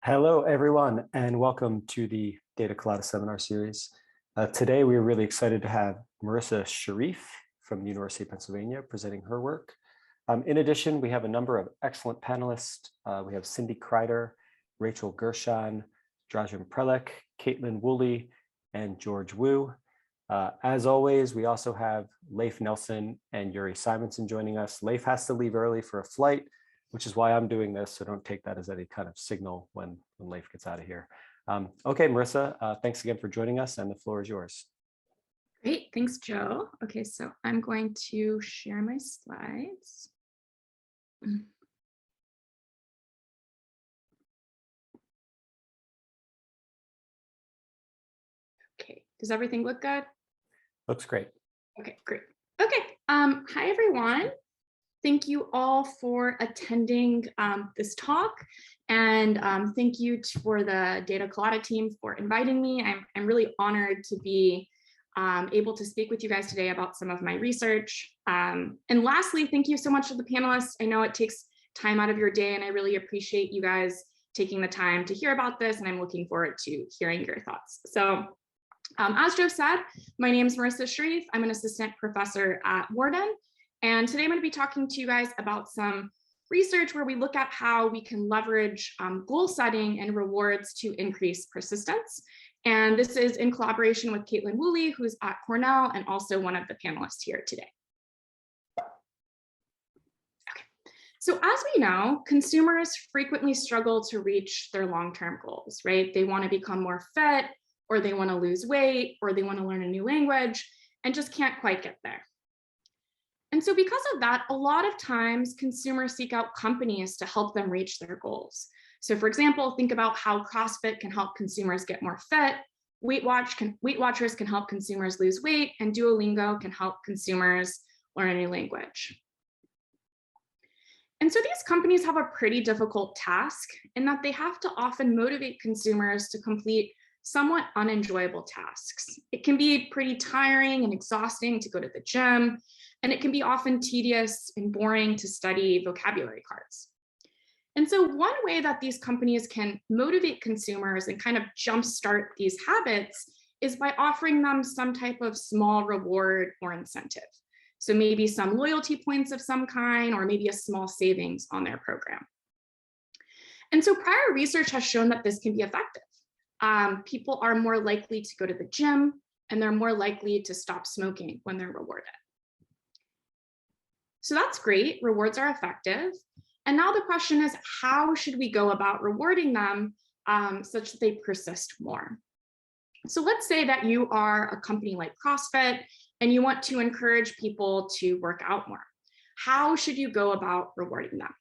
Hello, everyone, and welcome to the Data Colada seminar series. Today, we are really excited to have Marissa Sharif from the University of Pennsylvania presenting her work. In addition, we have a number of excellent panelists. We have Cindy Kreider, Rachel Gershon, Dražen Prelec, Caitlin Woolley, and George Wu. As always, we also have Leif Nelson and Yuri Simonson joining us. Leif has to leave early for a flight, which is why I'm doing this, so don't take that as any kind of signal when Leif gets out of here. Okay, Marissa, thanks again for joining us, and the floor is yours. Great, thanks, Joe. Okay, so I'm going to share my slides. Okay, does everything look good? Looks great. Okay, great. Okay, hi everyone. Thank you all for attending this talk, and thank you for the Data Colada team for inviting me. I'm really honored to be able to speak with you guys today about some of my research. And lastly, thank you so much to the panelists. I know it takes time out of your day, and I really appreciate you guys taking the time to hear about this, and I'm looking forward to hearing your thoughts. So as Joe said, my name is Marissa Sharif. I'm an assistant professor at Wharton. And today I'm going to be talking to you guys about some research where we look at how we can leverage goal setting and rewards to increase persistence. And this is in collaboration with Caitlin Woolley, who's at Cornell and also one of the panelists here today. Okay. So as we know, consumers frequently struggle to reach their long-term goals, right? They want to become more fit, or they want to lose weight, or they want to learn a new language, and just can't quite get there. And so because of that, a lot of times consumers seek out companies to help them reach their goals. So for example, think about how CrossFit can help consumers get more fit, Weight Watchers can help consumers lose weight, and Duolingo can help consumers learn a new language. And so these companies have a pretty difficult task in that they have to often motivate consumers to complete somewhat unenjoyable tasks. It can be pretty tiring and exhausting to go to the gym, and it can be often tedious and boring to study vocabulary cards. And so one way that these companies can motivate consumers and kind of jumpstart these habits is by offering them some type of small reward or incentive. So maybe some loyalty points of some kind, or maybe a small savings on their program. And so prior research has shown that this can be effective. People are more likely to go to the gym, and they're more likely to stop smoking when they're rewarded. So that's great, rewards are effective. And now the question is, how should we go about rewarding them such that they persist more? So let's say that you are a company like CrossFit and you want to encourage people to work out more. How should you go about rewarding them?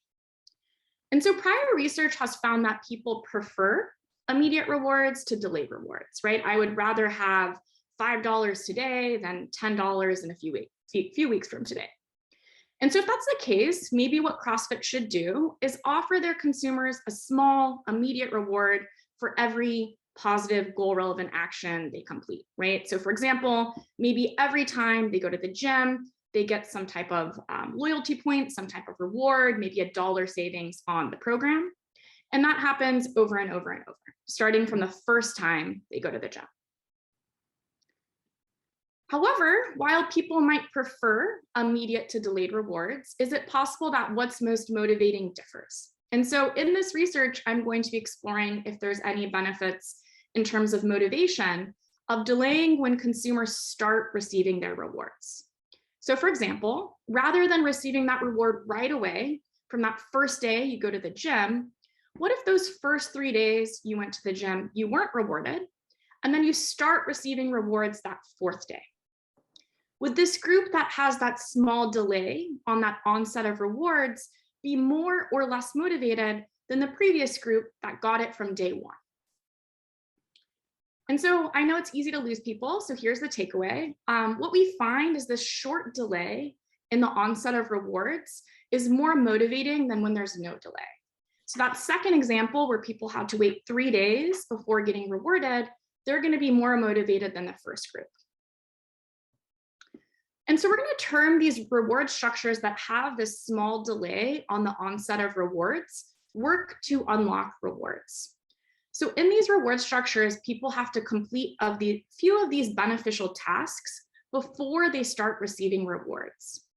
And so prior research has found that people prefer immediate rewards to delayed rewards, right? I would rather have $5 today than $10 in a few weeks from today. And so if that's the case, maybe what CrossFit should do is offer their consumers a small immediate reward for every positive goal relevant action they complete, right? So for example, maybe every time they go to the gym, they get some type of loyalty point, some type of reward, maybe $1 savings on the program. And that happens over and over and over, starting from the first time they go to the gym. However, while people might prefer immediate to delayed rewards, is it possible that what's most motivating differs? And so in this research, I'm going to be exploring if there's any benefits in terms of motivation of delaying when consumers start receiving their rewards. So for example, rather than receiving that reward right away from that first day you go to the gym, what if those first 3 days you went to the gym, you weren't rewarded, and then you start receiving rewards that 4th day? Would this group that has that small delay on that onset of rewards be more or less motivated than the previous group that got it from day one? And so I know it's easy to lose people, so here's the takeaway. What we find is this short delay in the onset of rewards is more motivating than when there's no delay. So that second example where people had to wait 3 days before getting rewarded, they're going to be more motivated than the first group. And so we're going to term these reward structures that have this small delay on the onset of rewards work to unlock rewards. So in these reward structures, people have to complete few of these beneficial tasks before they start receiving rewards.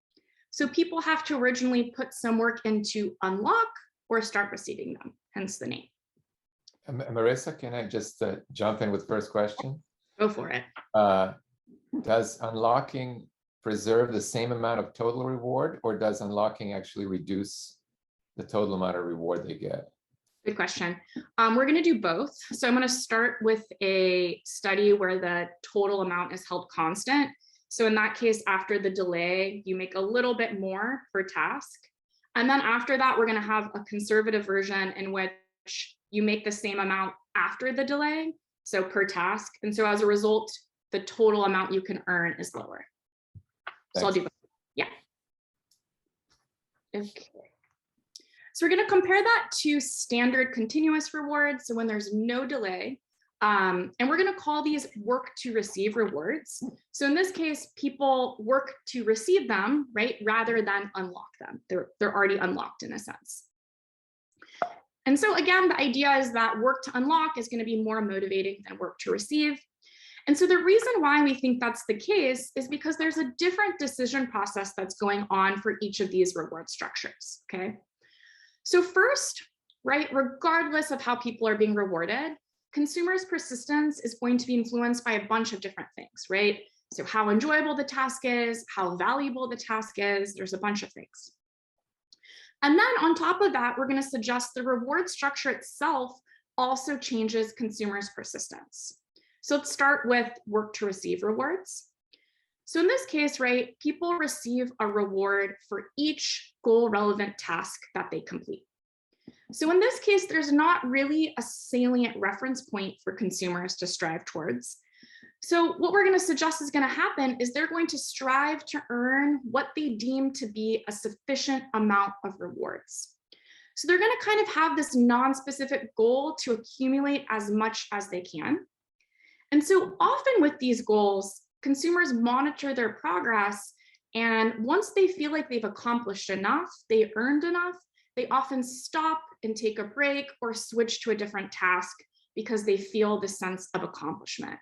So people have to originally put some work into unlock or start receiving them, hence the name. Marissa, can I just jump in with first question? Go for it. Does unlocking preserve the same amount of total reward, or does unlocking actually reduce the total amount of reward they get? Good question. We're going to do both. So I'm going to start with a study where the total amount is held constant. So in that case, after the delay, you make a little bit more per task. And then after that, we're going to have a conservative version in which you make the same amount after the delay, so per task. And so as a result, the total amount you can earn is lower. Thanks. So I'll do both. Yeah. Okay. So we're going to compare that to standard continuous rewards. So when there's no delay, and we're going to call these work to receive rewards. So in this case, people work to receive them, right, rather than unlock them. They're already unlocked in a sense. And so again, the idea is that work to unlock is going to be more motivating than work to receive. And so the reason why we think that's the case is because there's a different decision process that's going on for each of these reward structures, okay? So first, right, regardless of how people are being rewarded, consumers' persistence is going to be influenced by a bunch of different things, right? So how enjoyable the task is, how valuable the task is, there's a bunch of things. And then on top of that, we're going to suggest the reward structure itself also changes consumers' persistence. So let's start with work to receive rewards. So in this case, right, people receive a reward for each goal relevant task that they complete. So in this case, there's not really a salient reference point for consumers to strive towards. So what we're going to suggest is going to happen is they're going to strive to earn what they deem to be a sufficient amount of rewards. So they're going to kind of have this non-specific goal to accumulate as much as they can. And so often with these goals, consumers monitor their progress, and once they feel like they've accomplished enough, they earned enough, they often stop and take a break or switch to a different task because they feel the sense of accomplishment.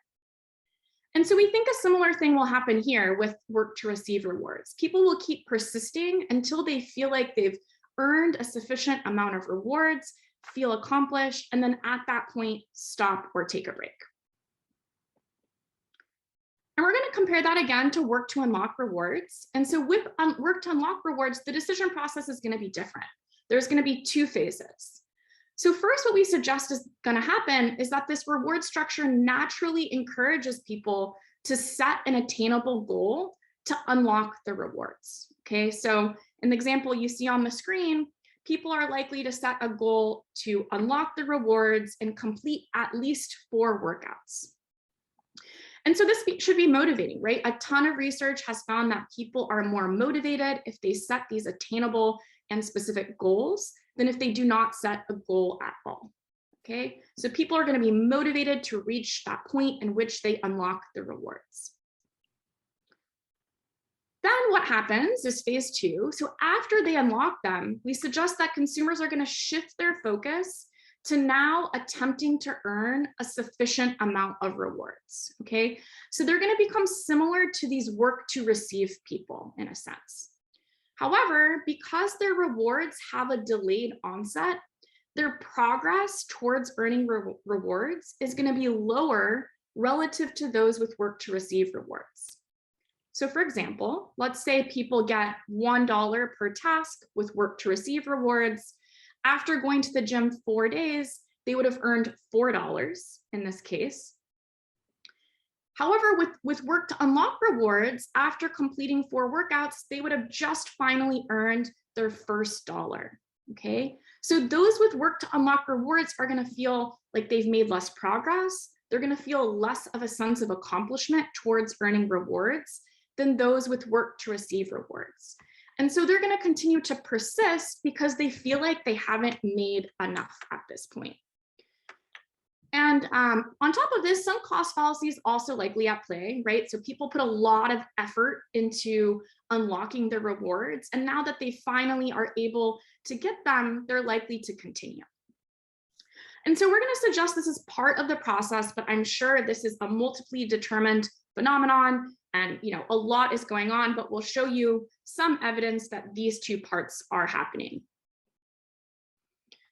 And so we think a similar thing will happen here with work to receive rewards. People will keep persisting until they feel like they've earned a sufficient amount of rewards, feel accomplished, and then at that point, stop or take a break. And we're going to compare that again to work to unlock rewards. And so with work to unlock rewards, the decision process is going to be different. There's going to be two phases. So first, what we suggest is going to happen is that this reward structure naturally encourages people to set an attainable goal to unlock the rewards. Okay, so in the example you see on the screen, people are likely to set a goal to unlock the rewards and complete at least 4 workouts. And so this should be motivating, right? A ton of research has found that people are more motivated if they set these attainable and specific goals than if they do not set a goal at all, okay? So people are going to be motivated to reach that point in which they unlock the rewards. Then what happens is phase 2. So after they unlock them, we suggest that consumers are going to shift their focus to now attempting to earn a sufficient amount of rewards, okay? So they're going to become similar to these work to receive people in a sense. However, because their rewards have a delayed onset, their progress towards earning rewards is going to be lower relative to those with work to receive rewards. So for example, let's say people get $1 per task with work to receive rewards. After going to the gym 4 days, they would have earned $4 in this case. However, with work to unlock rewards, after completing 4 workouts, they would have just finally earned their first dollar, okay? So those with work to unlock rewards are gonna feel like they've made less progress. They're gonna feel less of a sense of accomplishment towards earning rewards than those with work to receive rewards. And so they're going to continue to persist because they feel like they haven't made enough at this point. And on top of this, some cost fallacies also likely at play, right? So people put a lot of effort into unlocking their rewards. And now that they finally are able to get them, they're likely to continue. And so we're going to suggest this is part of the process, but I'm sure this is a multiply determined phenomenon, and a lot is going on, but we'll show you some evidence that these two parts are happening.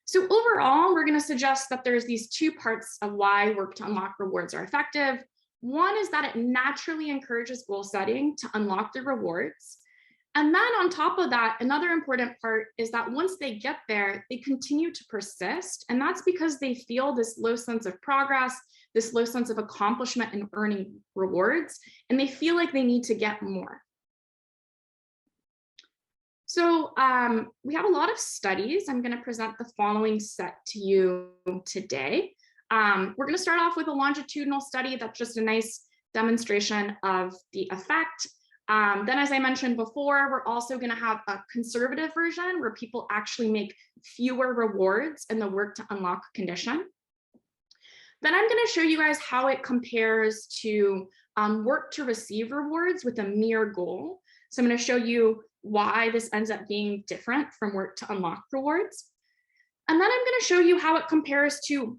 So overall, we're going to suggest that there's these two parts of why work to unlock rewards are effective. One is that it naturally encourages goal setting to unlock the rewards. And then on top of that, another important part is that once they get there, they continue to persist. And that's because they feel this low sense of progress, this low sense of accomplishment in earning rewards, and they feel like they need to get more. So we have a lot of studies. I'm going to present the following set to you today. We're going to start off with a longitudinal study that's just a nice demonstration of the effect. Then, as I mentioned before, we're also going to have a conservative version where people actually make fewer rewards in the work to unlock condition. Then I'm going to show you guys how it compares to work to receive rewards with a mere goal. So I'm going to show you why this ends up being different from work to unlock rewards. And then I'm going to show you how it compares to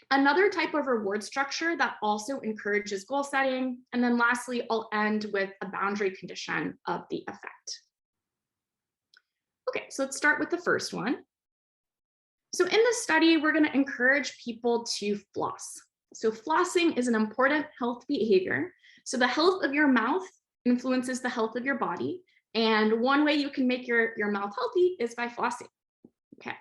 another type of reward structure that also encourages goal setting. And then lastly, I'll end with a boundary condition of the effect. Okay, so let's start with the first one. So in this study, we're going to encourage people to floss. So flossing is an important health behavior. So the health of your mouth influences the health of your body. And one way you can make your mouth healthy is by flossing. Okay,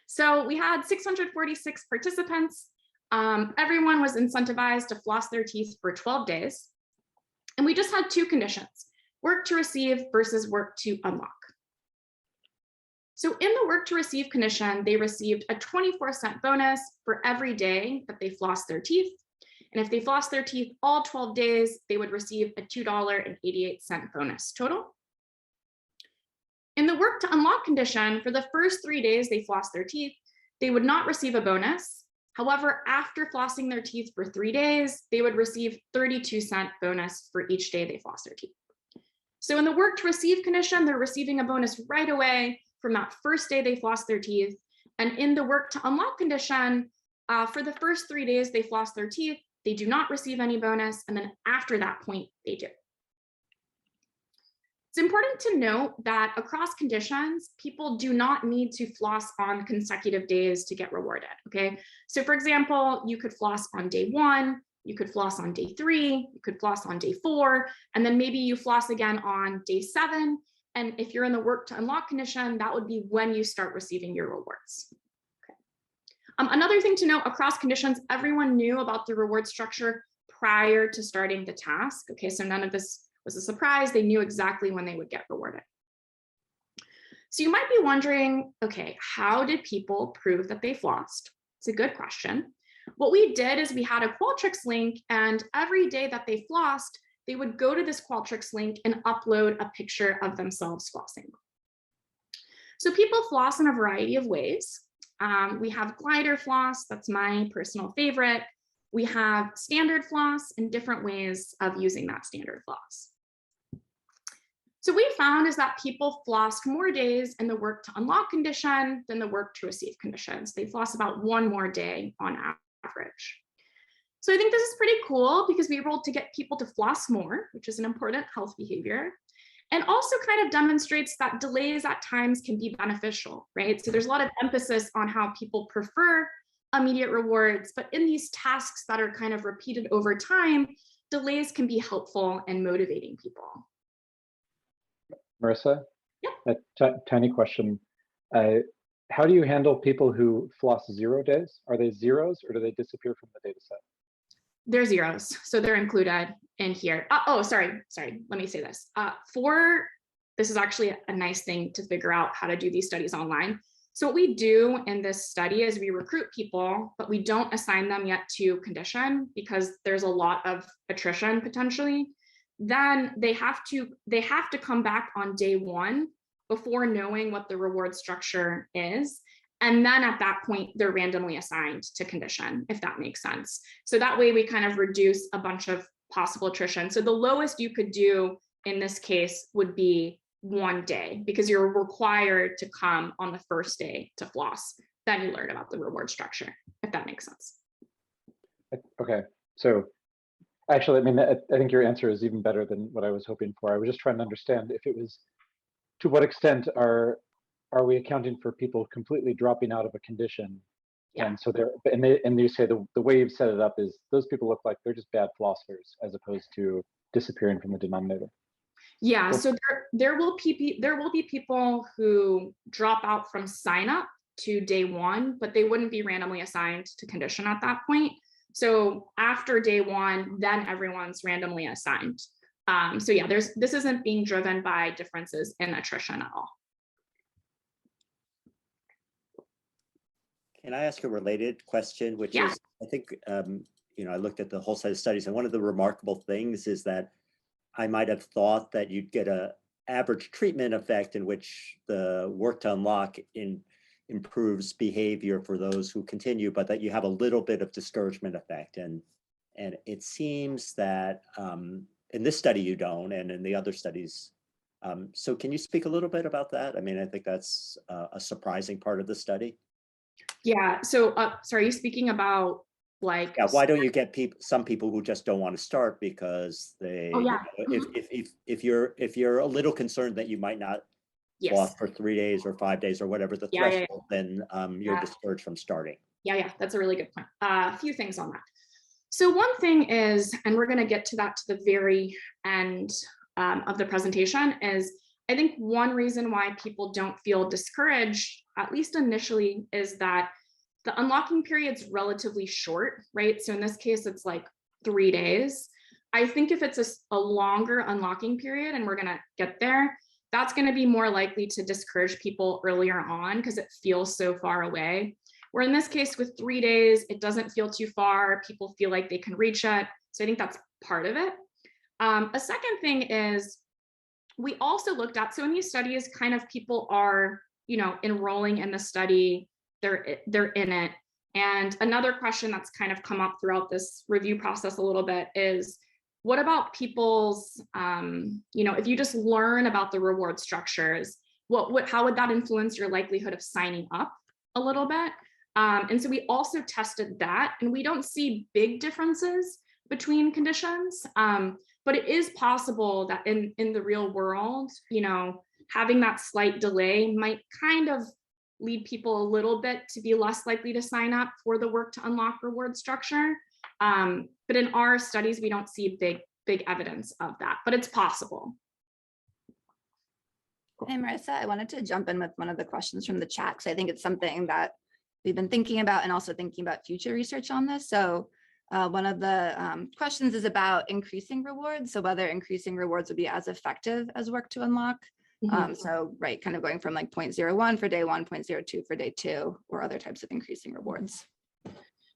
so we had 646 participants. Everyone was incentivized to floss their teeth for 12 days. And we just had two conditions, work to receive versus work to unlock. So in the work to receive condition, they received a 24-cent bonus for every day that they flossed their teeth. And if they flossed their teeth all 12 days, they would receive a $2.88 bonus total. In the work to unlock condition, for the first 3 days they flossed their teeth, they would not receive a bonus. However, after flossing their teeth for 3 days, they would receive 32-cent bonus for each day they flossed their teeth. So in the work to receive condition, they're receiving a bonus right away from that first day they flossed their teeth. And in the work to unlock condition, for the first 3 days they flossed their teeth, they do not receive any bonus. And then after that point, they do. It's important to note that across conditions, people do not need to floss on consecutive days to get rewarded, okay? So for example, you could floss on day 1, you could floss on day 3, you could floss on day 4, and then maybe you floss again on day 7. And if you're in the work to unlock condition, that would be when you start receiving your rewards. Okay. Another thing to note, across conditions, everyone knew about the reward structure prior to starting the task, okay? So none of this was a surprise. They knew exactly when they would get rewarded. So you might be wondering, okay, how did people prove that they flossed? It's a good question. What we did is we had a Qualtrics link, and every day that they flossed, they would go to this Qualtrics link and upload a picture of themselves flossing. So people floss in a variety of ways. We have glider floss, that's my personal favorite. We have standard floss and different ways of using that standard floss. So we found is that people flossed more days in the work to unlock condition than the work to receive conditions. They floss about 1 more day on average. So I think this is pretty cool because we were able to get people to floss more, which is an important health behavior, and also kind of demonstrates that delays at times can be beneficial, right? So there's a lot of emphasis on how people prefer immediate rewards, but in these tasks that are kind of repeated over time, delays can be helpful in motivating people. Marissa? Yeah. A tiny question. How do you handle people who floss 0 days? Are they zeros or do they disappear from the data set? They're zeros, so they're included in here. Sorry. Let me say this. This is actually a nice thing to figure out how to do these studies online. So what we do in this study is we recruit people, but we don't assign them yet to condition because there's a lot of attrition potentially. Then they have to come back on day 1 before knowing what the reward structure is. And then at that point, they're randomly assigned to condition, if that makes sense. So that way we kind of reduce a bunch of possible attrition. So the lowest you could do in this case would be 1 day because you're required to come on the first day to floss then you learn about the reward structure, if that makes sense. Okay, so actually, I mean, I think your answer is even better than what I was hoping for. I was just trying to understand if it was, to what extent are we accounting for people completely dropping out of a condition? Yeah. And so and you say the way you've set it up is those people look like they're just bad philosophers as opposed to disappearing from the denominator. Yeah, Cool. so there will be people who drop out from sign up to day one, but they wouldn't be randomly assigned to condition at that point. So after day one, then everyone's randomly assigned. So yeah, this isn't being driven by differences in attrition at all. Can I ask a related question, which Yeah. is, I think, I looked at the whole set of studies, and one of the remarkable things is that I might have thought that you'd get a average treatment effect in which the work to unlock improves behavior for those who continue, but that you have a little bit of discouragement effect. And it seems that in this study you don't, and in the other studies. So can you speak a little bit about that? I mean, I think that's a surprising part of the study. Yeah, so sorry, are you speaking about like, why don't you get some people who just don't want to start because they, if you're a little concerned that you might not walk for 3 days or 5 days or whatever the threshold, then you're discouraged from starting. Yeah, that's a really good point. A few things on that. So one thing is, and we're going to get to that to the very end of the presentation, is I think one reason why people don't feel discouraged, at least initially, is that the unlocking period's relatively short, right? So in this case, it's like 3 days. I think if it's a longer unlocking period, and we're going to get there, that's going to be more likely to discourage people earlier on because it feels so far away. Where in this case, with 3 days, it doesn't feel too far. People feel like they can reach it. So I think that's part of it. A second thing is, we also looked at, so in these studies, kind of people are, enrolling in the study, they're in it. And another question that's kind of come up throughout this review process a little bit is, what about people's, if you just learn about the reward structures, how would that influence your likelihood of signing up a little bit? And so we also tested that, and we don't see big differences between conditions. But it is possible that in the real world, having that slight delay might kind of lead people a little bit to be less likely to sign up for the work to unlock reward structure. But in our studies, we don't see big evidence of that, but it's possible. Hey, Marissa, I wanted to jump in with one of the questions from the chat, because I think it's something that we've been thinking about and also thinking about future research on this. So one of the questions is about increasing rewards. So whether increasing rewards would be as effective as work to unlock. So kind of going from like 0.01 for day one, 0.02 for day two, or other types of increasing rewards.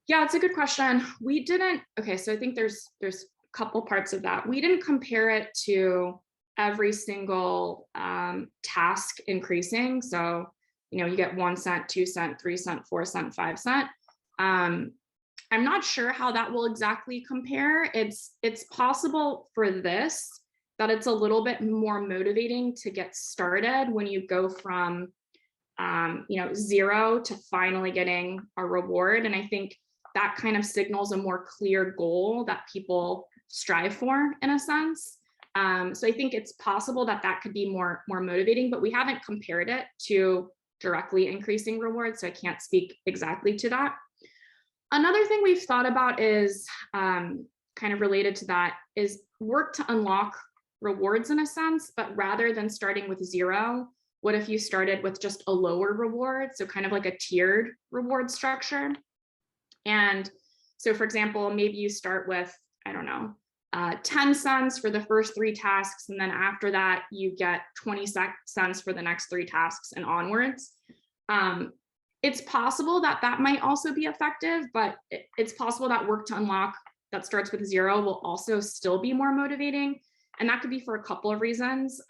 Yeah, it's a good question. We didn't, so I think there's a couple parts of that. We didn't compare it to every single task increasing. So, you get 1 cent, 2 cent, 3 cent, 4 cent, 5 cent. I'm not sure how that will exactly compare. It's possible for this that it's a little bit more motivating to get started when you go from 0 to finally getting a reward. And I think that kind of signals a more clear goal that people strive for, in a sense. So I think it's possible that could be more motivating, but we haven't compared it to directly increasing rewards, so I can't speak exactly to that. Another thing we've thought about is kind of related to that is work to unlock rewards, in a sense, but rather than starting with 0, what if you started with just a lower reward? So kind of like a tiered reward structure. And so, for example, maybe you start with, 10 cents for the first 3 tasks. And then after that, you get 20 cents for the next 3 tasks and onwards. It's possible that might also be effective, but it's possible that work to unlock that starts with 0 will also still be more motivating. And that could be for a couple of reasons.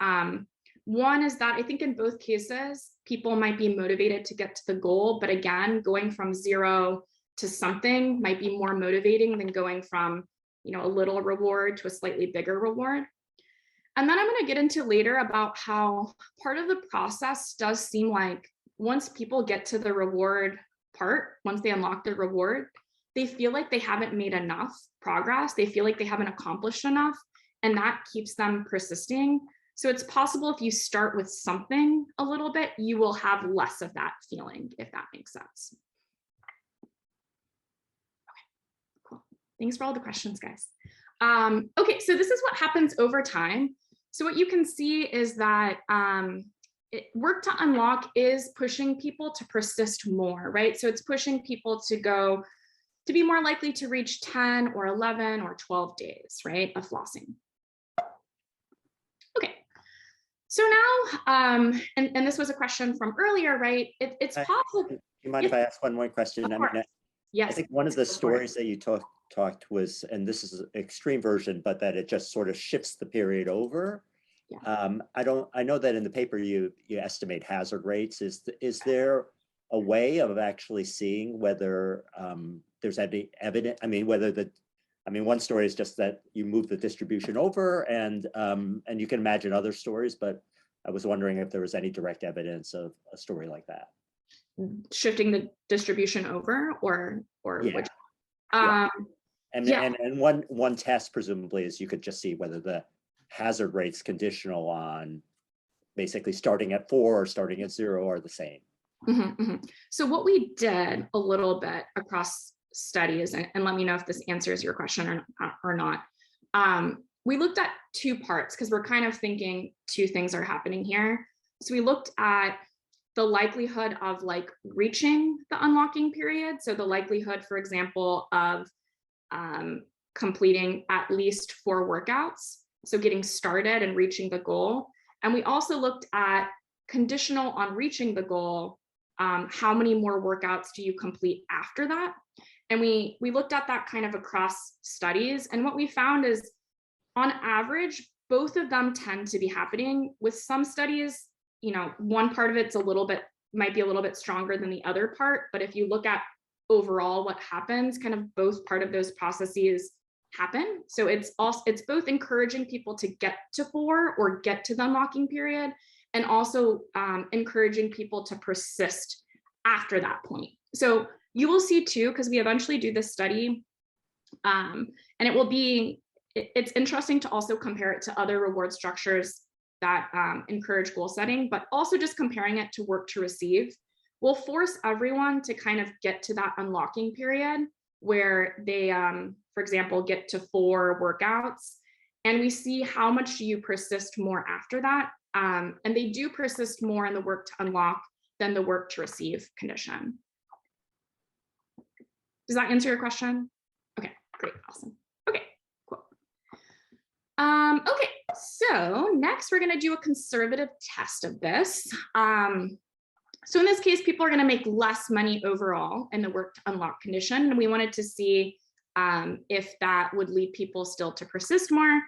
One is that I think in both cases, people might be motivated to get to the goal. But again, going from 0 to something might be more motivating than going from a little reward to a slightly bigger reward. And then I'm going to get into later about how part of the process does seem like once people get to the reward part, once they unlock their reward, they feel like they haven't made enough progress. They feel like they haven't accomplished enough, and that keeps them persisting. So it's possible if you start with something a little bit, you will have less of that feeling, if that makes sense. Okay, cool. Thanks for all the questions, guys. Okay, so this is what happens over time. So what you can see is that work to unlock is pushing people to persist more, right? So it's pushing people to be more likely to reach 10 or 11 or 12 days, right, of flossing. Okay, so now, and this was a question from earlier, right? It's possible. Do you mind if I ask one more question? I mean, yes. I think one of the stories that you talked was, and this is an extreme version, but that it just sort of shifts the period over. Yeah. I know that in the paper you estimate hazard rates. Is there a way of actually seeing whether there's any evidence? I mean, one story is just that you move the distribution over, and you can imagine other stories, but I was wondering if there was any direct evidence of a story like that. Shifting the distribution over, or yeah. which? Yeah. Yeah. And one test presumably is you could just see whether the hazard rates conditional on basically starting at 4 or starting at 0 are the same. Mm-hmm, mm-hmm. So what we did a little bit across studies, and let me know if this answers your question or not. We looked at two parts because we're kind of thinking two things are happening here. So we looked at the likelihood of like reaching the unlocking period. So the likelihood, for example, of completing at least 4 workouts. So getting started and reaching the goal. And we also looked at conditional on reaching the goal, how many more workouts do you complete after that? And we looked at that kind of across studies. And what we found is on average, both of them tend to be happening. With some studies, you know, one part of it's might be a little bit stronger than the other part. But if you look at overall what happens, kind of both part of those processes happen. So it's both encouraging people to get to 4 or get to the unlocking period, and also encouraging people to persist after that point. So you will see too, because we eventually do this study, and it's interesting to also compare it to other reward structures that encourage goal setting, but also just comparing it to work to receive will force everyone to kind of get to that unlocking period where they, for example, get to 4 workouts, and we see how much do you persist more after that. And they do persist more in the work to unlock than the work to receive condition. Does that answer your question? Okay, great, awesome. Okay, cool. Okay, so next we're gonna do a conservative test of this. So in this case, people are gonna make less money overall in the work to unlock condition, and we wanted to see if that would lead people still to persist more.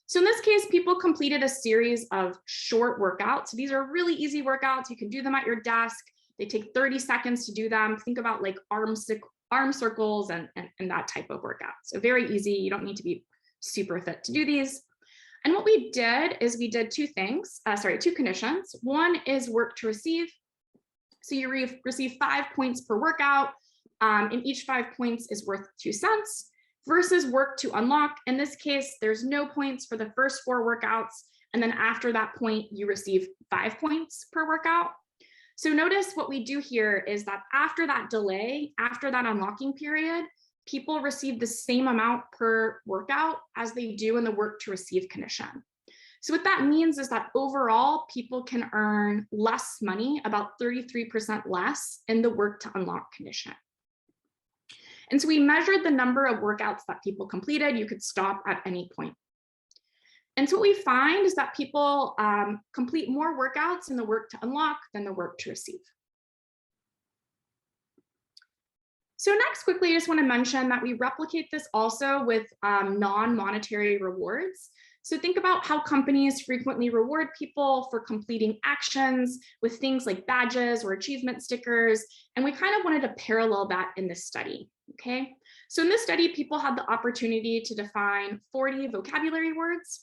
So in this case, people completed a series of short workouts. So these are really easy workouts. You can do them at your desk. They take 30 seconds to do them. Think about like arm circles and that type of workout. So very easy. You don't need to be super fit to do these. And what we did is we did two conditions. One is work to receive. So you receive 5 points per workout, and each 5 points is worth 2 cents, versus work to unlock. In this case, there's no points for the first 4 workouts, and then after that point, you receive 5 points per workout. So notice what we do here is that after that delay, after that unlocking period, people receive the same amount per workout as they do in the work to receive condition. So what that means is that overall, people can earn less money, about 33% less in the work to unlock condition. And so we measured the number of workouts that people completed. You could stop at any point. And so what we find is that people complete more workouts in the work to unlock than the work to receive. So next, quickly, I just want to mention that we replicate this also with non-monetary rewards. So think about how companies frequently reward people for completing actions with things like badges or achievement stickers. And we kind of wanted to parallel that in this study, okay? So in this study, people had the opportunity to define 40 vocabulary words.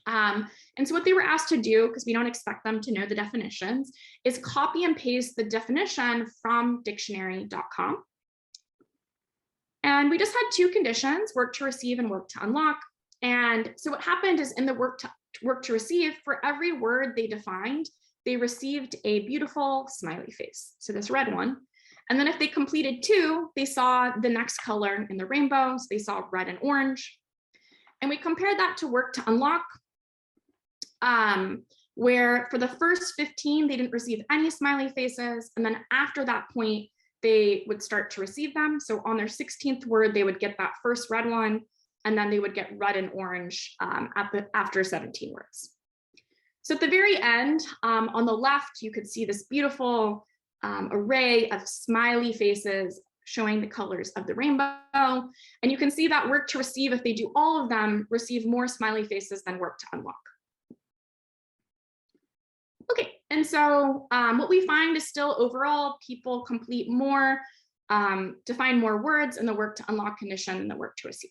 And so what they were asked to do, because we don't expect them to know the definitions, is copy and paste the definition from dictionary.com. And we just had two conditions, work to receive and work to unlock. And so what happened is in the work to receive, for every word they defined, they received a beautiful smiley face. So this red one. And then if they completed two, they saw the next color in the rainbow. So they saw red and orange. And we compared that to work to unlock, where for the first 15, they didn't receive any smiley faces. And then after that point, they would start to receive them. So on their 16th word, they would get that first red one, and then they would get red and orange after 17 words. So at the very end, on the left, you could see this beautiful array of smiley faces showing the colors of the rainbow. And you can see that work to receive, if they do all of them, receive more smiley faces than work to unlock. Okay, and so what we find is still overall, people complete more, define more words in the work to unlock condition than the work to receive.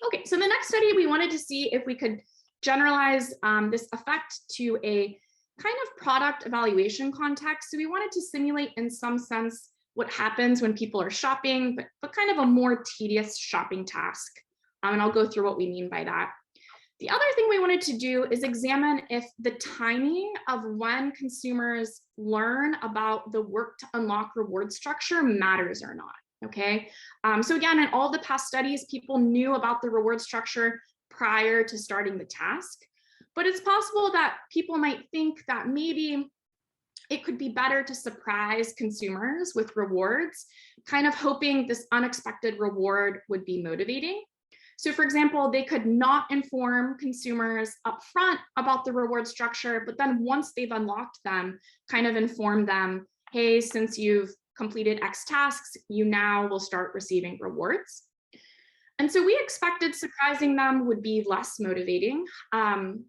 Okay, so the next study, we wanted to see if we could generalize this effect to a kind of product evaluation context. So we wanted to simulate in some sense what happens when people are shopping, but kind of a more tedious shopping task. And I'll go through what we mean by that. The other thing we wanted to do is examine if the timing of when consumers learn about the work to unlock reward structure matters or not, okay? So again, in all the past studies, people knew about the reward structure prior to starting the task, but it's possible that people might think that maybe it could be better to surprise consumers with rewards, kind of hoping this unexpected reward would be motivating. So for example, they could not inform consumers upfront about the reward structure, but then once they've unlocked them, kind of inform them, hey, since you've completed X tasks, you now will start receiving rewards. And so we expected surprising them would be less motivating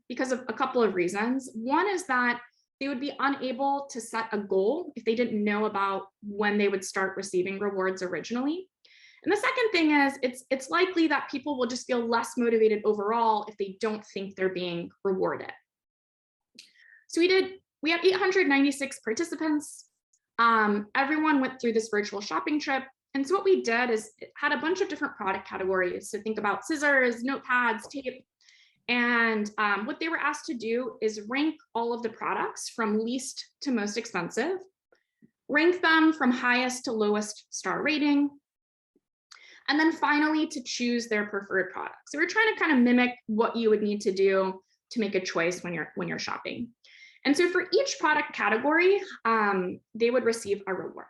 because of a couple of reasons. One is that they would be unable to set a goal if they didn't know about when they would start receiving rewards originally. And the second thing is it's likely that people will just feel less motivated overall if they don't think they're being rewarded. So we had 896 participants. Everyone went through this virtual shopping trip. And so what we did is it had a bunch of different product categories. So think about scissors, notepads, tape. And what they were asked to do is rank all of the products from least to most expensive, rank them from highest to lowest star rating, and then finally to choose their preferred product. So we're trying to kind of mimic what you would need to do to make a choice when you're shopping. And so for each product category, they would receive a reward.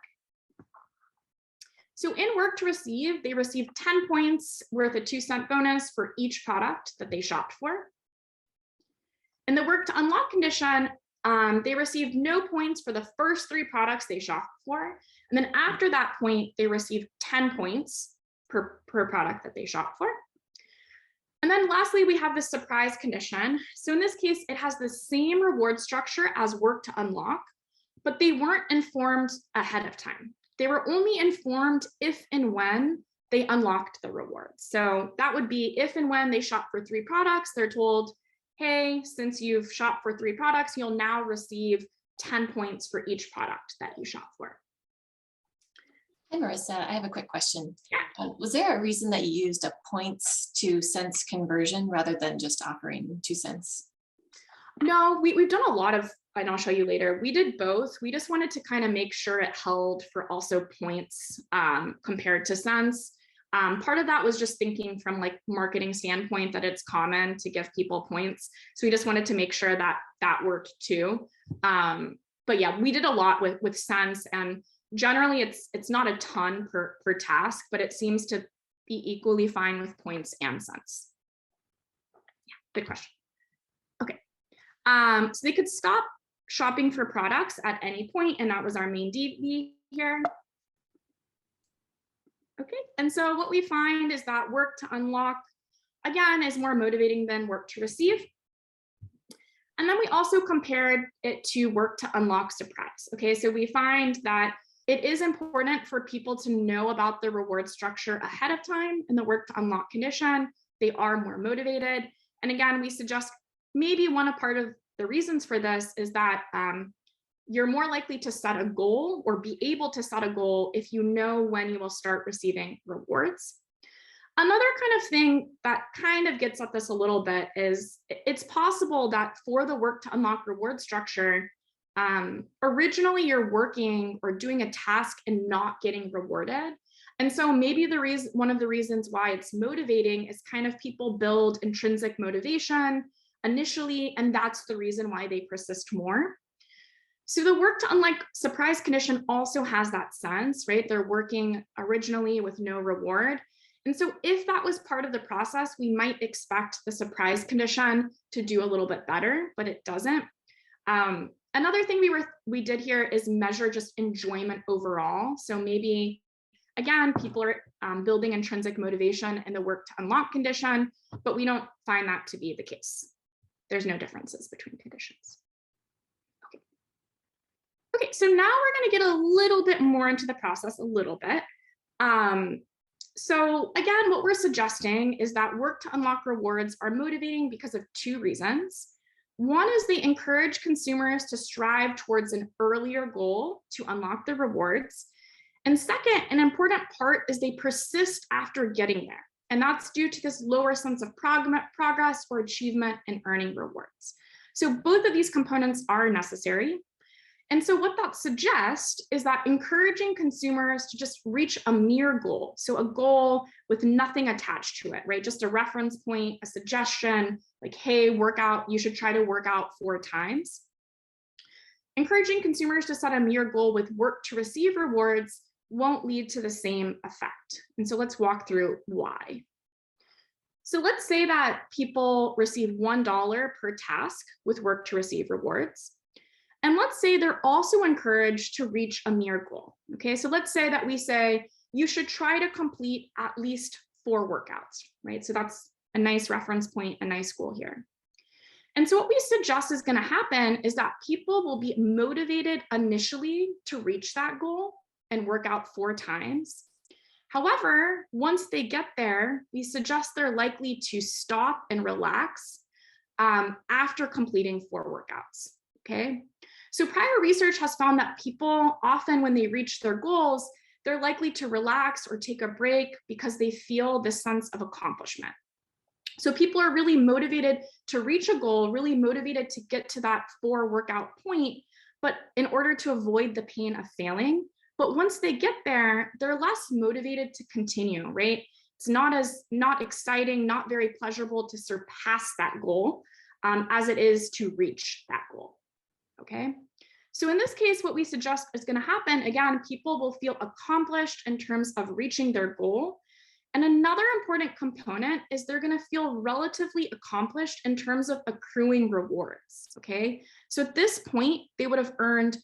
So in work to receive, they received 10 points worth a 2-cent bonus for each product that they shopped for. In the work to unlock condition, they received no points for the first 3 products they shopped for. And then after that point, they received 10 points per product that they shopped for. And then lastly, we have the surprise condition. So in this case, it has the same reward structure as work to unlock, but they weren't informed ahead of time. They were only informed if and when they unlocked the rewards. So that would be if and when they shop for 3 products, they're told, hey, since you've shopped for 3 products, you'll now receive 10 points for each product that you shop for. Hi, Marissa, I have a quick question. Was there a reason that you used a points to cents conversion rather than just offering 2 cents? No, we've done a lot of, and I'll show you later, we did both. We just wanted to kind of make sure it held for also points compared to cents. Part of that was just thinking from like marketing standpoint that it's common to give people points. So we just wanted to make sure that that worked too. But yeah, we did a lot with cents, and generally it's not a ton per task, but it seems to be equally fine with points and cents. Yeah, good question. Okay, so they could stop shopping for products at any point, and that was our main DV here. Okay, and so what we find is that work to unlock, again, is more motivating than work to receive. And then we also compared it to work to unlock surprise. Okay, so we find that it is important for people to know about the reward structure ahead of time in the work to unlock condition, they are more motivated. And again, we suggest maybe part of the reasons for this is that you're more likely to set a goal or be able to set a goal if you know when you will start receiving rewards. Another kind of thing that kind of gets at this a little bit is it's possible that for the work to unlock reward structure, originally you're working or doing a task and not getting rewarded. And so maybe one of the reasons why it's motivating is kind of people build intrinsic motivation initially, and that's the reason why they persist more. So the work to unlock surprise condition also has that sense, right? They're working originally with no reward. And so if that was part of the process, we might expect the surprise condition to do a little bit better, but it doesn't. Another thing we did here is measure just enjoyment overall. So maybe, again, people are building intrinsic motivation in the work to unlock condition, but we don't find that to be the case. There's no differences between conditions. Okay, so now we're going to get a little bit more into the process, a little bit. So again, what we're suggesting is that work to unlock rewards are motivating because of two reasons. One is they encourage consumers to strive towards an earlier goal to unlock the rewards. And second, an important part is they persist after getting there. And that's due to this lower sense of progress or achievement in earning rewards. So both of these components are necessary. And so what that suggests is that encouraging consumers to just reach a mere goal, so a goal with nothing attached to it, right? Just a reference point, a suggestion, like, hey, you should try to work out 4 times. Encouraging consumers to set a mere goal with work to receive rewards won't lead to the same effect. And so let's walk through why. So let's say that people receive $1 per task with work to receive rewards. And let's say they're also encouraged to reach a mere goal. Okay, so let's say that we say you should try to complete at least 4 workouts, right? So that's a nice reference point, a nice goal here. And so what we suggest is going to happen is that people will be motivated initially to reach that goal and work out 4 times. However, once they get there, we suggest they're likely to stop and relax after completing 4 workouts. Okay. So prior research has found that people often, when they reach their goals, they're likely to relax or take a break because they feel this sense of accomplishment. So people are really motivated to reach a goal, really motivated to get to that 4 workout point, but in order to avoid the pain of failing. But once they get there, they're less motivated to continue, right? It's not exciting, not very pleasurable to surpass that goal as it is to reach that goal. Okay, so in this case, what we suggest is going to happen, again, people will feel accomplished in terms of reaching their goal. And another important component is they're going to feel relatively accomplished in terms of accruing rewards. Okay, so at this point, they would have earned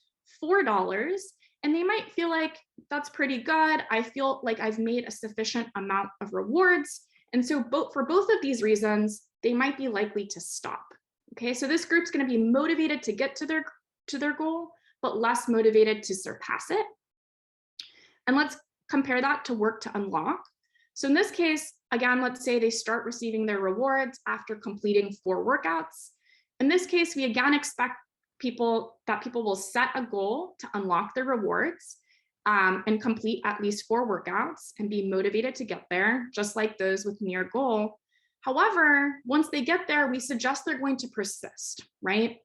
$4 and they might feel like that's pretty good. I feel like I've made a sufficient amount of rewards. And so for both of these reasons, they might be likely to stop. Okay, so this group's going to be motivated to get to their goal, but less motivated to surpass it. And let's compare that to work to unlock. So in this case, again, let's say they start receiving their rewards after completing 4 workouts. In this case, we again expect people will set a goal to unlock their rewards and complete at least 4 workouts and be motivated to get there, just like those with mere goal. However, once they get there, we suggest they're going to persist, right?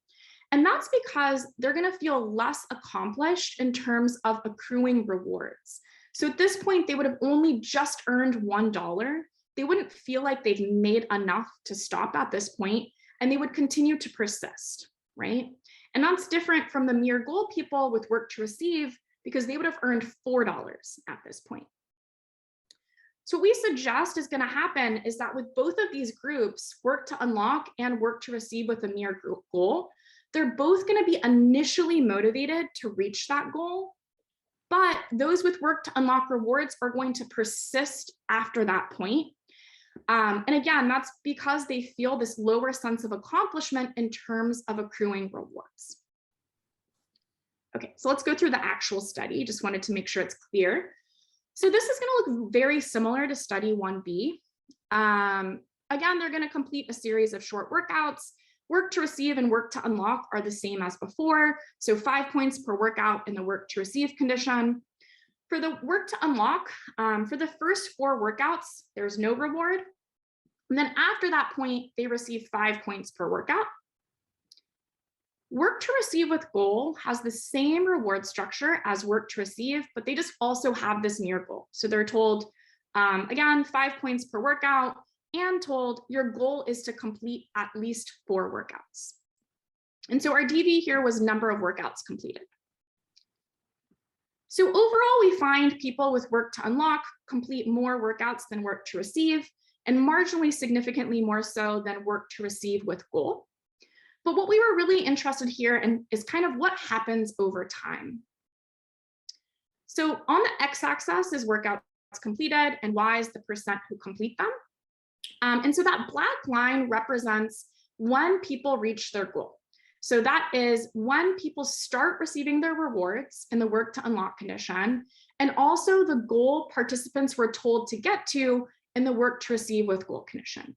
And that's because they're going to feel less accomplished in terms of accruing rewards. So at this point, they would have only just earned $1. They wouldn't feel like they've made enough to stop at this point, and they would continue to persist, right? And that's different from the mere goal people with work to receive, because they would have earned $4 at this point. So what we suggest is going to happen is that with both of these groups, work to unlock and work to receive with a mere goal, they're both going to be initially motivated to reach that goal. But those with work to unlock rewards are going to persist after that point. And again, that's because they feel this lower sense of accomplishment in terms of accruing rewards. Okay, so let's go through the actual study. Just wanted to make sure it's clear. So this is going to look very similar to study 1B. again, they're going to complete a series of short workouts. Work to receive and work to unlock are the same as before. So 5 points per workout in the work to receive condition. For the work to unlock, for the first 4 workouts, there's no reward. And then after that point, they receive 5 points per workout. Work to receive with goal has the same reward structure as work to receive, but they just also have this near goal. So they're told, again, 5 points per workout, and told your goal is to complete at least 4 workouts. And so our DV here was number of workouts completed. So overall, we find people with work to unlock complete more workouts than work to receive, and marginally significantly more so than work to receive with goal. But what we were really interested here in is kind of what happens over time. So on the x-axis is workouts completed, and y is the percent who complete them. And so that black line represents when people reach their goal. So that is when people start receiving their rewards in the work to unlock condition, and also the goal participants were told to get to in the work to receive with goal condition.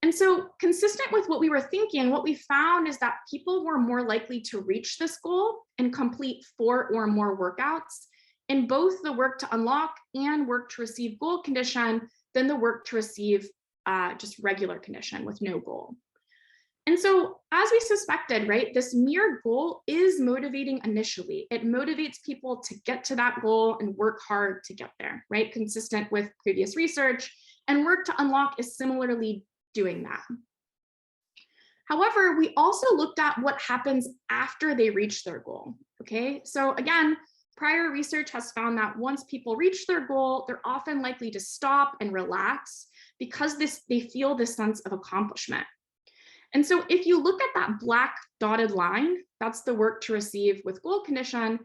And so consistent with what we were thinking, what we found is that people were more likely to reach this goal and complete 4 or more workouts in both the work to unlock and work to receive goal condition than the work to receive just regular condition with no goal. And so as we suspected, right, this mere goal is motivating initially. It motivates people to get to that goal and work hard to get there, right? Consistent with previous research, and work to unlock is similarly doing that. However, we also looked at what happens after they reach their goal, okay? So again, prior research has found that once people reach their goal, they're often likely to stop and relax because they feel this sense of accomplishment. And so if you look at that black dotted line, that's the work to receive with goal condition,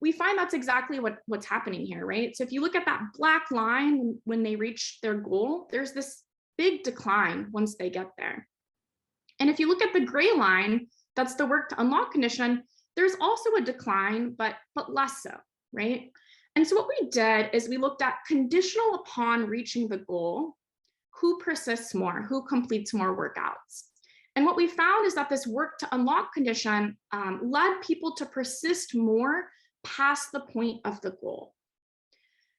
we find that's exactly what's happening here, right? So if you look at that black line when they reach their goal, there's this big decline once they get there. And if you look at the gray line, that's the work to unlock condition, there's also a decline, but less so, right? And so what we did is we looked at conditional upon reaching the goal, who persists more, who completes more workouts. And what we found is that this work to unlock condition led people to persist more past the point of the goal.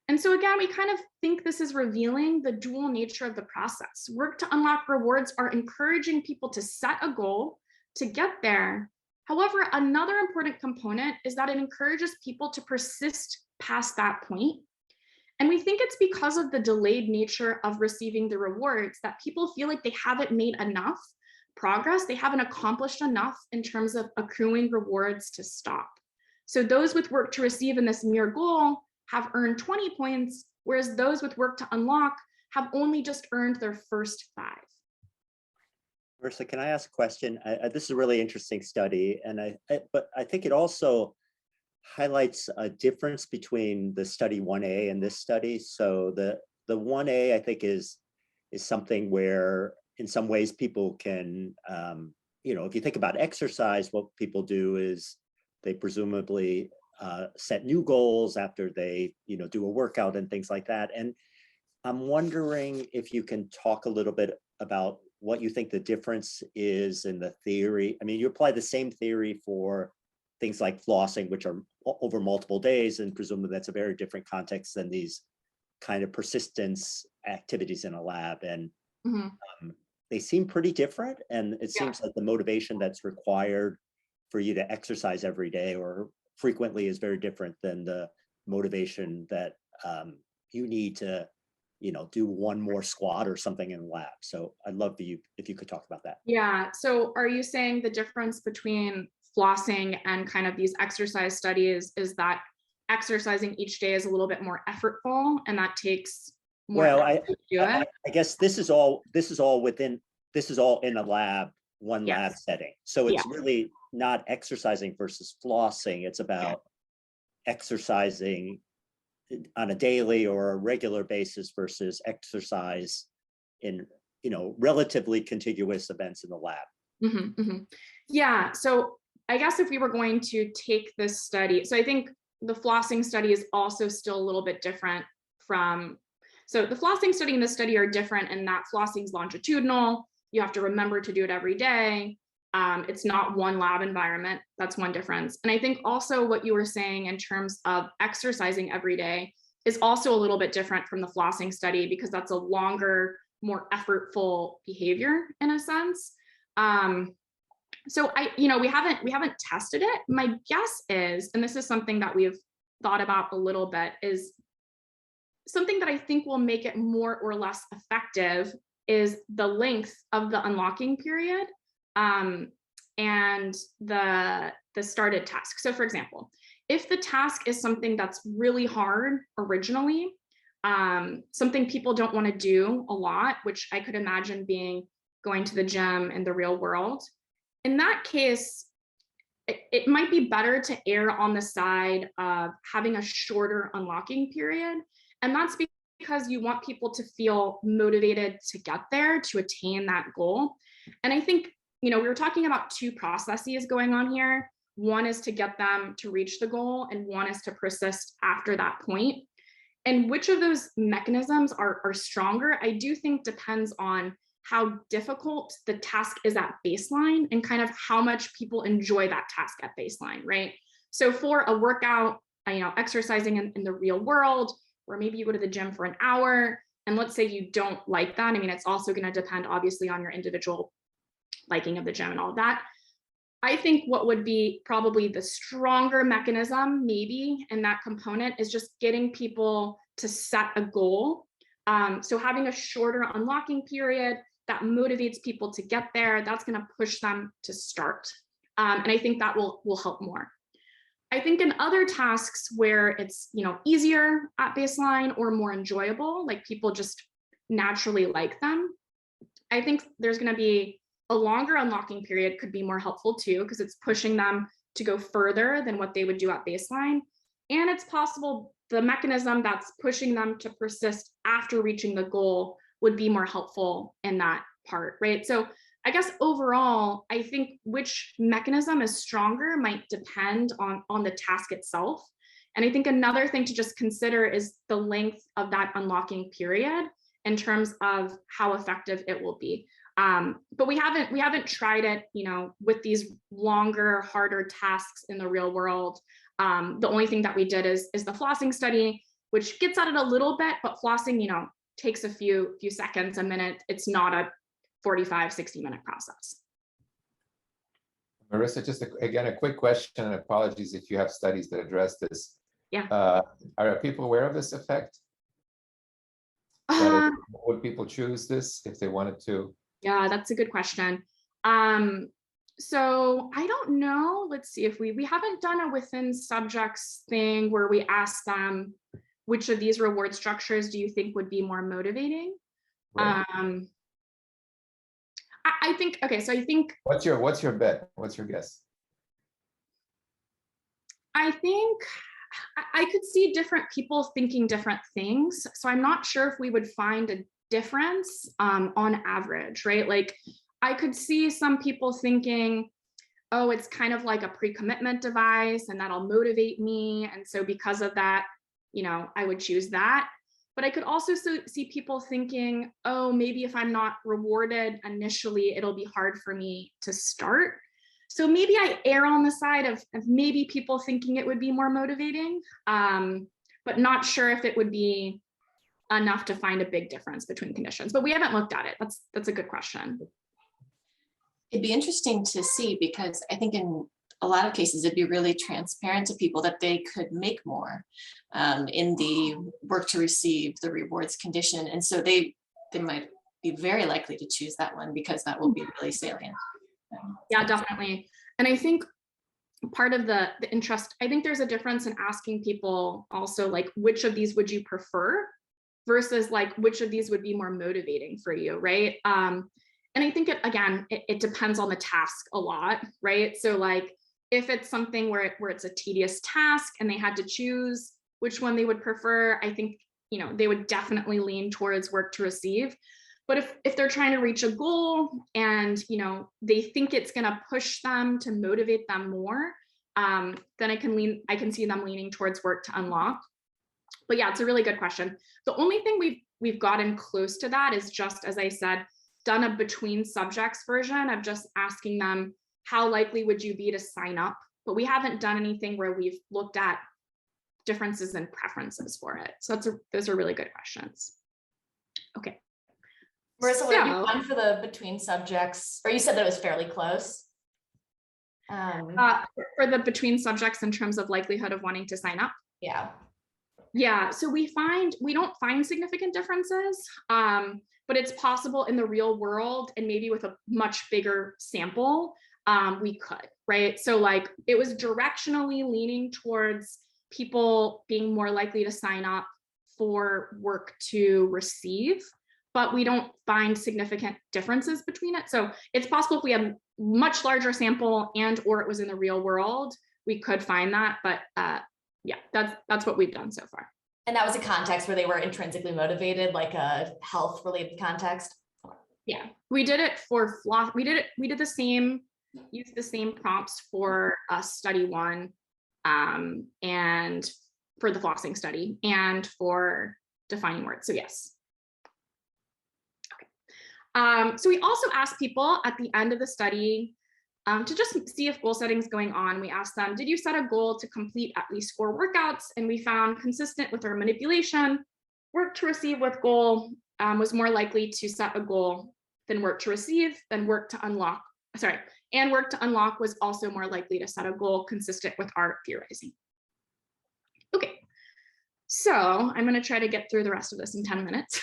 And so again, we kind of think this is revealing the dual nature of the process. Work to unlock rewards are encouraging people to set a goal to get there. However, another important component is that it encourages people to persist past that point. And we think it's because of the delayed nature of receiving the rewards that people feel like they haven't made enough progress, they haven't accomplished enough in terms of accruing rewards to stop. So those with work to receive in this mere goal have earned 20 points, whereas those with work to unlock have only just earned their first 5. Marissa, can I ask a question? This is a really interesting study, and but I think it also highlights a difference between the study 1A and this study. So the 1A, I think, is something where in some ways people can, if you think about exercise, what people do is they presumably set new goals after they, do a workout and things like that. And I'm wondering if you can talk a little bit about what you think the difference is in the theory. I mean, you apply the same theory for things like flossing, which are over multiple days, and presumably that's a very different context than these kind of persistence activities in a lab. And they seem pretty different. And it seems like the motivation that's required for you to exercise every day or frequently is very different than the motivation that you need to, do one more squat or something in the lab. So I'd love if you could talk about that. Yeah. So are you saying the difference between flossing and kind of these exercise studies is that exercising each day is a little bit more effortful and that takes more effort to do it? I guess this is all in a lab, one lab setting. So it's really not exercising versus flossing. It's about exercising on a daily or a regular basis versus exercise in, relatively contiguous events in the lab. Yeah. So I guess if we were going to take this study, so I think the flossing study is also still a little bit different from, So the flossing study and this study are different in that flossing is longitudinal. You have to remember to do it every day. It's not one lab environment. That's one difference. And I think also what you were saying in terms of exercising every day is also a little bit different from the flossing study, because that's a longer, more effortful behavior in a sense. So we haven't tested it. My guess is, and this is something that we've thought about a little bit, is something that I think will make it more or less effective is the length of the unlocking period and the started task. So for example, if the task is something that's really hard originally, something people don't want to do a lot, which I could imagine being going to the gym in the real world, in that case, it might be better to err on the side of having a shorter unlocking period. And that's because you want people to feel motivated to get there, to attain that goal. And I think, we were talking about two processes going on here. One is to get them to reach the goal, and one is to persist after that point. And which of those mechanisms are stronger, I do think depends on how difficult the task is at baseline and kind of how much people enjoy that task at baseline, right? So for a workout, exercising in the real world, or maybe you go to the gym for an hour, and let's say you don't like that. I mean, it's also going to depend obviously on your individual liking of the gym and all of that. I think what would be probably the stronger mechanism maybe in that component is just getting people to set a goal. So having a shorter unlocking period that motivates people to get there, that's going to push them to start. And I think that will help more. I think in other tasks where it's easier at baseline or more enjoyable, like people just naturally like them, I think there's going to be a longer unlocking period could be more helpful too, because it's pushing them to go further than what they would do at baseline. And it's possible the mechanism that's pushing them to persist after reaching the goal would be more helpful in that part, right? So I guess overall, I think which mechanism is stronger might depend on the task itself. And I think another thing to just consider is the length of that unlocking period in terms of how effective it will be. But we haven't tried it, with these longer, harder tasks in the real world. The only thing that we did is the flossing study, which gets at it a little bit, but flossing, takes a few seconds, a minute. It's not a 45, 60-minute process. Marissa, just again, a quick question, and apologies if you have studies that address this. Yeah. Are people aware of this effect? Would people choose this if they wanted to? Yeah, that's a good question. So I don't know. Let's see if we haven't done a within subjects thing where we ask them which of these reward structures do you think would be more motivating? Right. I think, okay, so I think. What's your bet? What's your guess? I think I could see different people thinking different things. So I'm not sure if we would find a difference on average, right? Like I could see some people thinking, oh, it's kind of like a pre-commitment device and that'll motivate me. And so because of that, I would choose that. But I could also see people thinking, oh, maybe if I'm not rewarded initially, it'll be hard for me to start. So maybe I err on the side of maybe people thinking it would be more motivating, but not sure if it would be enough to find a big difference between conditions. But we haven't looked at it. That's a good question. It'd be interesting to see, because I think in a lot of cases, it'd be really transparent to people that they could make more in the work to receive the rewards condition. And so they might be very likely to choose that one because that will be really salient. Yeah, definitely. And I think part of the interest, I think there's a difference in asking people also like, which of these would you prefer versus like, which of these would be more motivating for you, right? And I think it depends on the task a lot, right? So like, if it's something where it's a tedious task and they had to choose which one they would prefer, I think, they would definitely lean towards work to receive. But if they're trying to reach a goal and, they think it's going to push them to motivate them more, then I can see them leaning towards work to unlock. But yeah, it's a really good question. The only thing we've gotten close to that is just, as I said, done a between subjects version of just asking them, how likely would you be to sign up? But we haven't done anything where we've looked at differences in preferences for it. So those are really good questions. Okay. Marissa, what have you done for the between subjects? Or you said that it was fairly close. For the between subjects in terms of likelihood of wanting to sign up. Yeah. Yeah, so we don't find significant differences, but it's possible in the real world and maybe with a much bigger sample, we could, right? So like it was directionally leaning towards people being more likely to sign up for work to receive, but we don't find significant differences between it. So it's possible if we have much larger sample and or it was in the real world, we could find that, but yeah, that's what we've done so far. And that was a context where they were intrinsically motivated, like a health related context. Yeah, we did it for floss. We did the same, used the same prompts for study 1 and for the flossing study and for defining words. So yes. Okay. So we also asked people at the end of the study to just see if goal setting is going on. We asked them, did you set a goal to complete at least 4 workouts? And we found consistent with our manipulation, work to receive with goal was more likely to set a goal than work to receive, than work to unlock, sorry, and work to unlock was also more likely to set a goal consistent with our theorizing. Okay, so I'm gonna try to get through the rest of this in 10 minutes.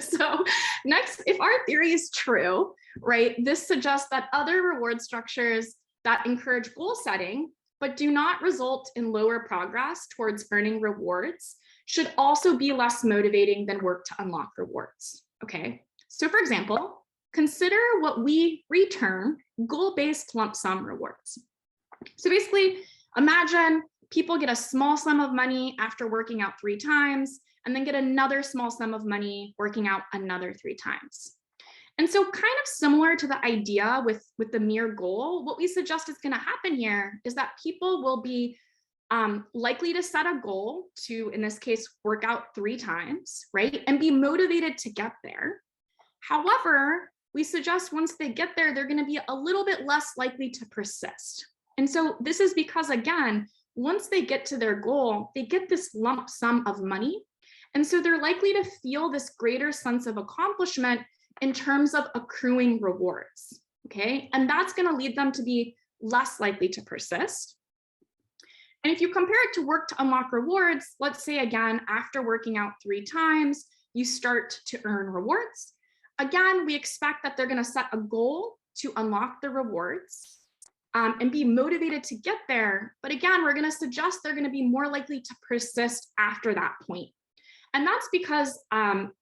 So next, if our theory is true, right, this suggests that other reward structures that encourage goal setting, but do not result in lower progress towards earning rewards should also be less motivating than work to unlock rewards, okay? So for example, consider what we term goal-based lump sum rewards. So basically, imagine people get a small sum of money after working out 3 times, and then get another small sum of money working out another 3 times. And so kind of similar to the idea with the mere goal, what we suggest is going to happen here is that people will be likely to set a goal to, in this case, work out 3 times, right? And be motivated to get there. However, we suggest once they get there, they're going to be a little bit less likely to persist. And so this is because, again, once they get to their goal, they get this lump sum of money. And so they're likely to feel this greater sense of accomplishment in terms of accruing rewards, okay? And that's gonna lead them to be less likely to persist. And if you compare it to work to unlock rewards, let's say again, after working out 3 times, you start to earn rewards. Again, we expect that they're gonna set a goal to unlock the rewards and be motivated to get there. But again, we're gonna suggest they're gonna be more likely to persist after that point. And that's because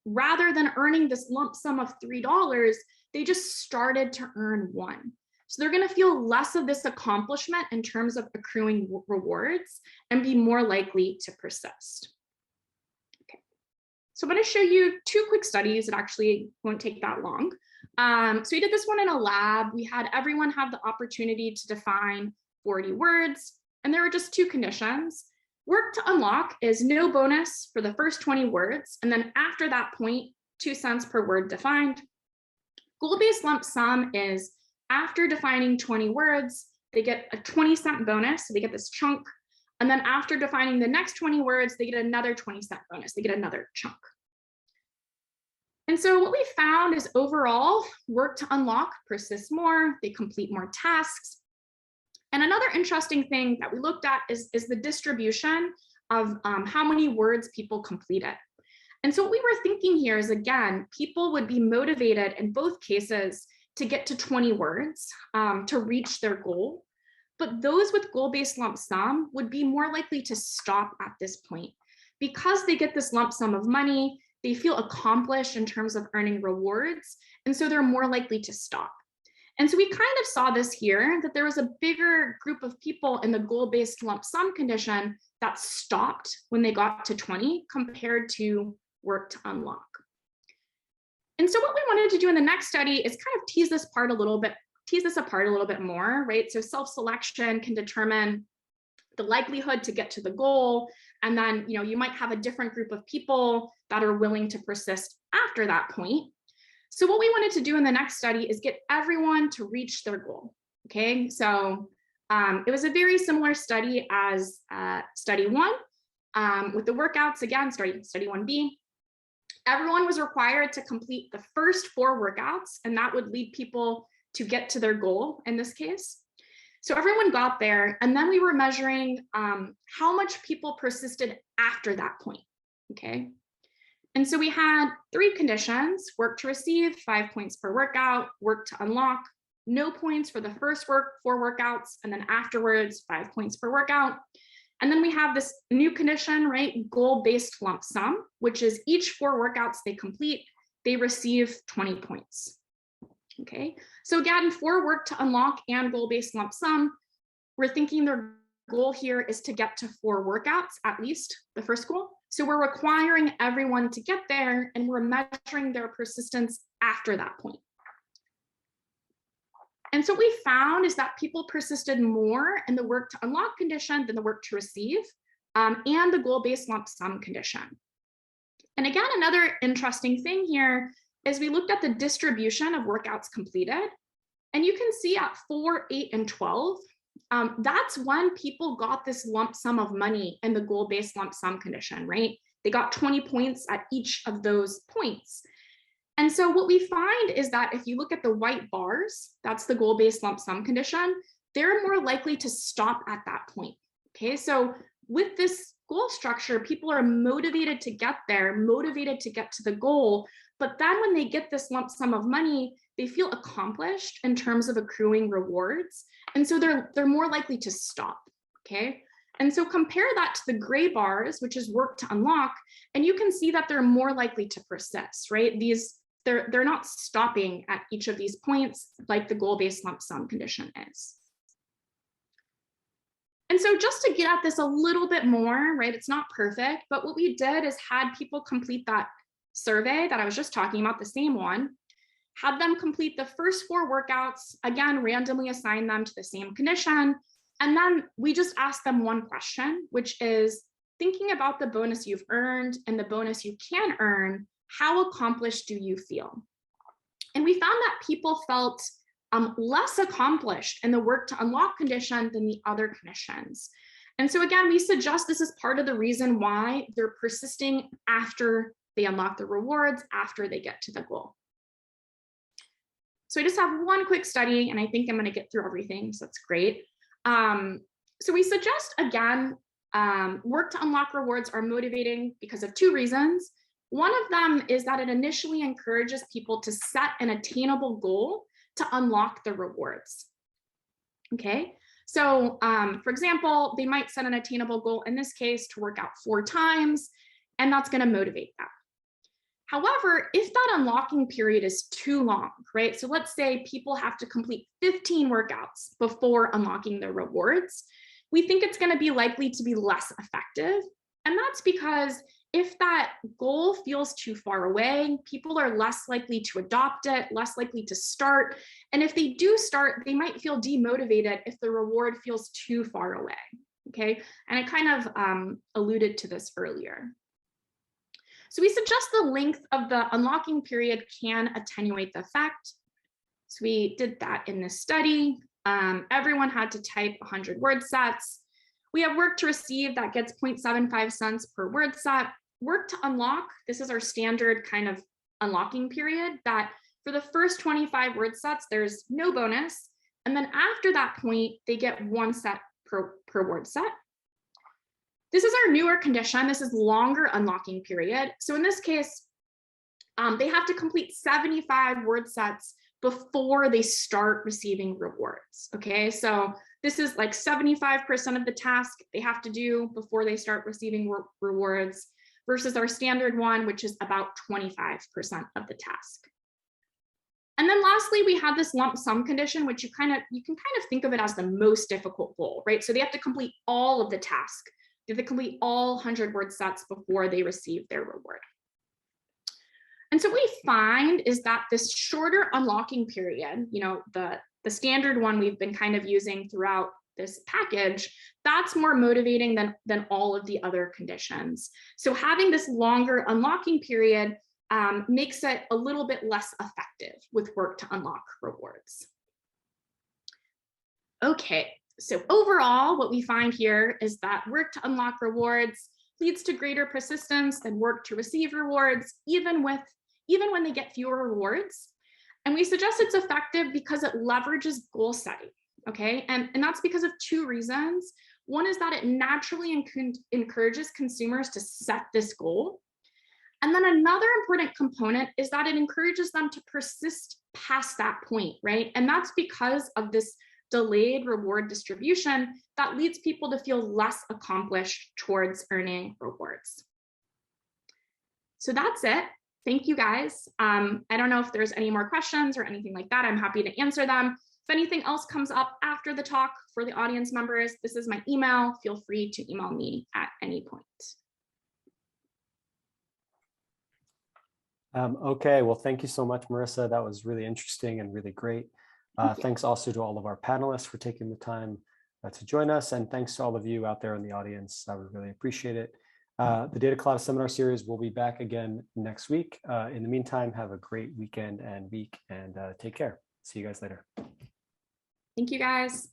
rather than earning this lump sum of $3, they just started to earn 1. So they're going to feel less of this accomplishment in terms of accruing rewards and be more likely to persist. Okay. So I'm going to show you 2 quick studies. It actually won't take that long. So we did this one in a lab. We had everyone have the opportunity to define 40 words, and there were just 2 conditions. Work to unlock is no bonus for the first 20 words. And then after that point, 2 cents per word defined. Goal-based lump sum is after defining 20 words, they get a 20-cent bonus. So they get this chunk. And then after defining the next 20 words, they get another 20-cent bonus. They get another chunk. And so what we found is overall, work to unlock persists more. They complete more tasks. And another interesting thing that we looked at is the distribution of how many words people completed. And so what we were thinking here is, again, people would be motivated in both cases to get to 20 words to reach their goal. But those with goal-based lump sum would be more likely to stop at this point. Because they get this lump sum of money, they feel accomplished in terms of earning rewards, and so they're more likely to stop. And so we kind of saw this here, that there was a bigger group of people in the goal-based lump sum condition that stopped when they got to 20 compared to work to unlock. And so what we wanted to do in the next study is kind of tease this apart a little bit more, right? So self-selection can determine the likelihood to get to the goal. And then, you might have a different group of people that are willing to persist after that point. So what we wanted to do in the next study is get everyone to reach their goal. Okay, so it was a very similar study as study 1 with the workouts. Again, study 1B. Everyone was required to complete the first 4 workouts, and that would lead people to get to their goal in this case. So everyone got there, and then we were measuring how much people persisted after that point, okay? And so we had 3 conditions: work to receive, 5 points per workout; work to unlock, no points for the first 4 workouts, and then afterwards, 5 points per workout. And then we have this new condition, right? Goal-based lump sum, which is each 4 workouts they complete, they receive 20 points. Okay, so again, for work to unlock and goal-based lump sum, we're thinking their goal here is to get to 4 workouts, at least the first goal. So we're requiring everyone to get there, and we're measuring their persistence after that point. And so what we found is that people persisted more in the work to unlock condition than the work to receive, and the goal-based lump sum condition. And again, another interesting thing here is we looked at the distribution of workouts completed, and you can see at 4, 8, and 12, that's when people got this lump sum of money in the goal-based lump sum condition, right? They got 20 points at each of those points. And so what we find is that if you look at the white bars, that's the goal-based lump sum condition, they're more likely to stop at that point, okay? So with this goal structure, people are motivated to get there, motivated to get to the goal, but then when they get this lump sum of money, they feel accomplished in terms of accruing rewards. And so they're more likely to stop, okay? And so compare that to the gray bars, which is work to unlock, and you can see that they're more likely to persist, right? They're not stopping at each of these points like the goal-based lump sum condition is. And so just to get at this a little bit more, right, it's not perfect, but what we did is had people complete that survey that I was just talking about, the same one, had them complete the first 4 workouts, again, randomly assign them to the same condition, and then we just asked them one question, which is, thinking about the bonus you've earned and the bonus you can earn, how accomplished do you feel? And we found that people felt less accomplished in the work to unlock condition than the other conditions. And so again, we suggest this is part of the reason why they're persisting after they unlock the rewards, after they get to the goal. So I just have one quick study, and I think I'm going to get through everything, so that's great. So we suggest, again, work to unlock rewards are motivating because of 2 reasons. One of them is that it initially encourages people to set an attainable goal to unlock the rewards. Okay, so for example, they might set an attainable goal, in this case, to work out 4 times, and that's going to motivate them. However, if that unlocking period is too long, right? So let's say people have to complete 15 workouts before unlocking their rewards, we think it's going to be likely to be less effective. And that's because if that goal feels too far away, people are less likely to adopt it, less likely to start. And if they do start, they might feel demotivated if the reward feels too far away, okay? And I kind of alluded to this earlier. So we suggest the length of the unlocking period can attenuate the effect. So we did that in this study. Everyone had to type 100 word sets. We have work to receive that gets 0.75 cents per word set. Work to unlock, this is our standard kind of unlocking period, that for the first 25 word sets, there's no bonus. And then after that point, they get 1 set per word set. This is our newer condition. This is longer unlocking period. So in this case, they have to complete 75 word sets before they start receiving rewards. Okay, so this is like 75% of the task they have to do before they start receiving rewards versus our standard one, which is about 25% of the task. And then lastly, we have this lump sum condition, which you can kind of think of it as the most difficult goal, right? So they have to complete all of the task. They have to complete all 100 word sets before they receive their reward. And so what we find is that this shorter unlocking period, you know, the standard one we've been kind of using throughout this package, that's more motivating than all of the other conditions. So having this longer unlocking period makes it a little bit less effective with work to unlock rewards. Okay, so overall, what we find here is that work to unlock rewards leads to greater persistence than work to receive rewards, even when they get fewer rewards. And we suggest it's effective because it leverages goal setting, okay? And that's because of two reasons. One is that it naturally encourages consumers to set this goal. And then another important component is that it encourages them to persist past that point, right? And that's because of this delayed reward distribution that leads people to feel less accomplished towards earning rewards. So that's it. Thank you guys. I don't know if there's any more questions or anything like that. I'm happy to answer them. If anything else comes up after the talk for the audience members, this is my email. Feel free to email me at any point. Okay, well, thank you so much, Marissa. That was really interesting and really great. Thanks also to all of our panelists for taking the time to join us. And thanks to all of you out there in the audience. I would really appreciate it. The Data Colada Seminar Series will be back again next week. In the meantime, have a great weekend and week, and take care. See you guys later. Thank you, guys.